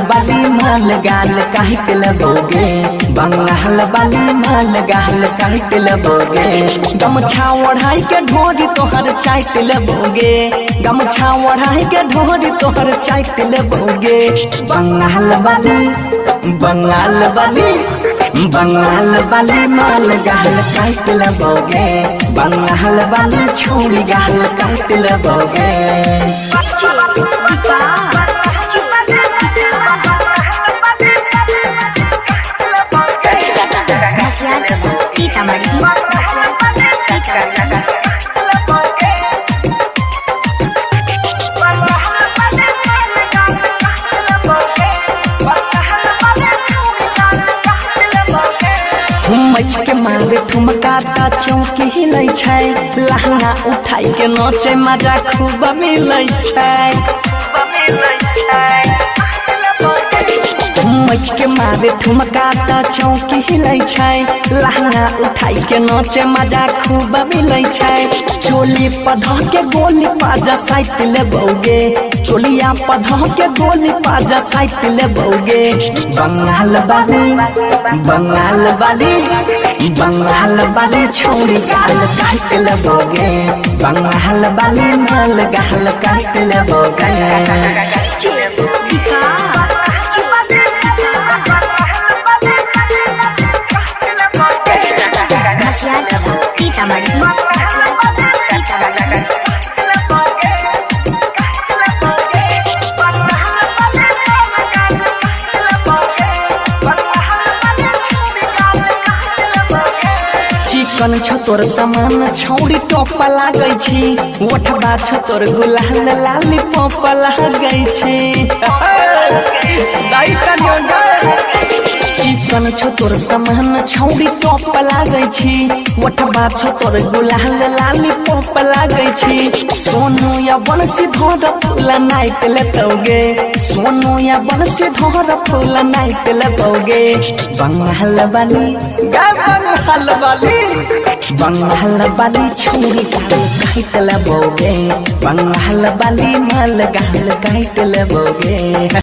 बाली माल गाल काट लबोगे, बंगाल बाली माल गाल काट लबोगे। गमछा ओढ़ाई के ढोरी तोहर चाट लबोगे, गमछा ओढ़ाई के ढोरी तोहर चाट लबोगे। बंगाल बाली बंगाल बाली बंगाल बाली माल गाल काट लबोगे, बंगाल बाली छोड़ी गाल काट लबोगे। मच के मारे ठुमका ता चौकी हिलै छै, लहंगा उठाई के नाचे मजा खूब मिलै छै। मच के मारे ठुमका ता चौकी हिलै छै, लहंगा उठाई के नाचे मजा खूब मिलै छै। चोली पधा के गोली पाजा साइट लेबोगे, चोलिया पधा के गोली पाजा साइट लेबोगे। बंगाल बाली बंगाल बाली बंगाल बाली छोड़ी गाल काट लबोगे, बंगाल बाली माल गाल काट लबोगे। चिकन छ तोर समान छौड़ी टोप लागै छी, ओठबा छ तोर गुलाल लाली पोप लागै छी। चिकन छ तोर समान छौड़ी टोप लागै छी, ओठबा छ तोर गुलाल लाली पोप लागै छी। सोनू या बंसी धर फूल नाइट लेतोगे, सोनू या बंसी धर फूल नाइट लेतोगे। बंगाल बाली बंगाल बाली बंगाल बाली छोड़ी गाल काट लबोगे, बंगाल बाली माल गाल काट लबोगे।